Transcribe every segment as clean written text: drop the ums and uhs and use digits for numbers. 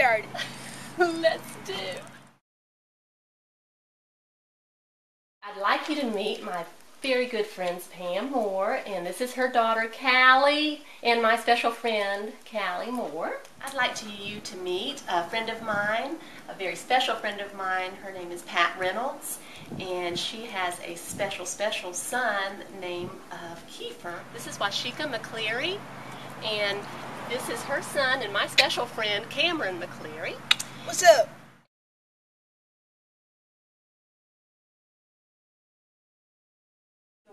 scared. Let's do. I'd like you to meet my very good friends Pam Moore, and this is her daughter Callie, and my special friend Callie Moore. I'd like you to meet a friend of mine, a very special friend of mine. Her name is Pat Reynolds, and she has a special son named Kiefer. This is Washika McCleary, and this is her son and my special friend Cameron McCleary. What's up?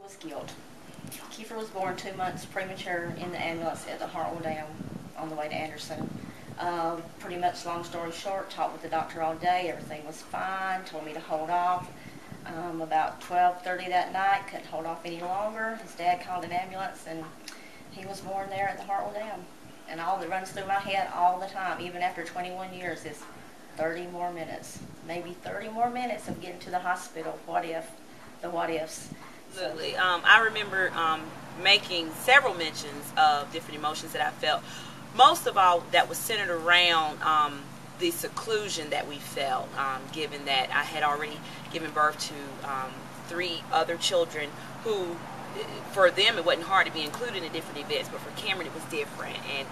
Was guilt. Kiefer was born 2 months premature in the ambulance at the Hartwell Dam on the way to Anderson. Pretty much, long story short, talked with the doctor all day. Everything was fine. Told me to hold off. About 12:30 that night, couldn't hold off any longer. His dad called an ambulance, and he was born there at the Hartwell Dam. And all that runs through my head all the time, even after 21 years, is 30 more minutes, maybe 30 more minutes of getting to the hospital. What if? The what ifs. Absolutely. I remember making several mentions of different emotions that I felt. Most of all, that was centered around the seclusion that we felt, given that I had already given birth to 3 other children who, for them, it wasn't hard to be included in different events, but for Cameron it was different. And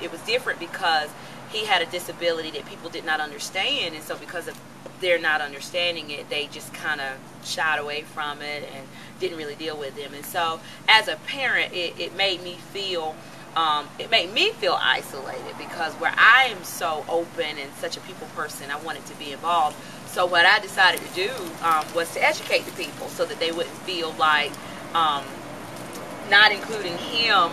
it was different because he had a disability that people did not understand, and so because of their not understanding it, they just kind of shied away from it and didn't really deal with him. And so as a parent, it made me feel isolated, because where I am so open and such a people person, I wanted to be involved. So what I decided to do was to educate the people so that they wouldn't feel like not including him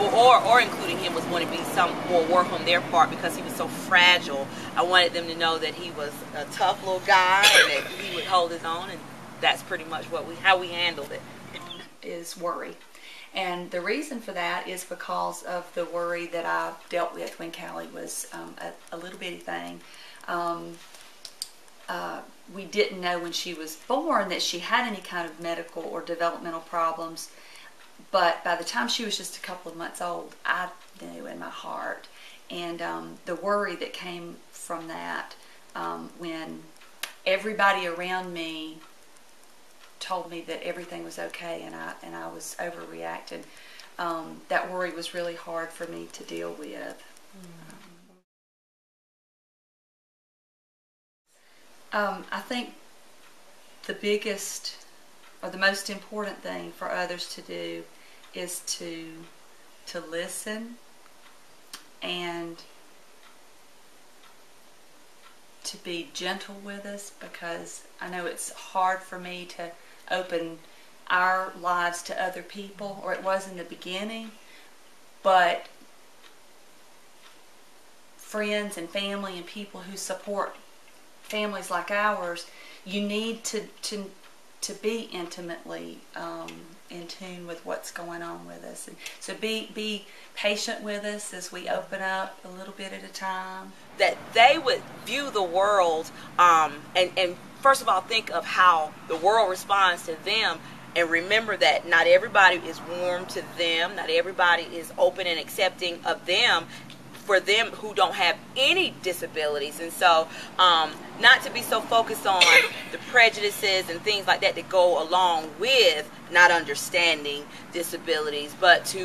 or including him was going to be some more work on their part, because he was so fragile. I wanted them to know that he was a tough little guy and that he would hold his own, and that's pretty much how we handled it. Is worry. And the reason for that is because of the worry that I dealt with when Callie was a little bitty thing. We didn't know when she was born that she had any kind of medical or developmental problems, but by the time she was just a couple of months old, I knew in my heart. And the worry that came from that, when everybody around me told me that everything was okay and I was overreacting, that worry was really hard for me to deal with. I think the biggest or the most important thing for others to do is to listen and to be gentle with us, because I know it's hard for me to open our lives to other people, or it was in the beginning, but friends and family and people who support families like ours, you need to be intimately in tune with what's going on with us. And so be patient with us as we open up a little bit at a time. That they would view the world and first of all think of how the world responds to them, and remember that not everybody is warm to them, not everybody is open and accepting of them, for them who don't have any disabilities. And so not to be so focused on the prejudices and things like that that go along with not understanding disabilities, but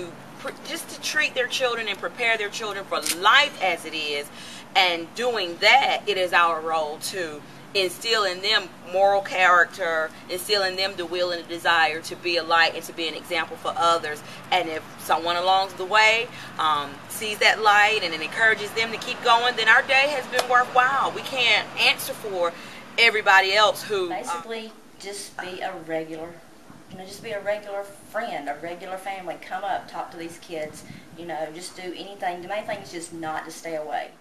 just to treat their children and prepare their children for life as it is. And doing that, it is our role to instill in them moral character, instill in them the will and the desire to be a light and to be an example for others. And if someone along the way sees that light and it encourages them to keep going, then our day has been worthwhile. We can't answer for everybody else who... Basically, just be a regular, just be a regular friend, a regular family. Come up, talk to these kids, just do anything. The main thing is just not to stay away.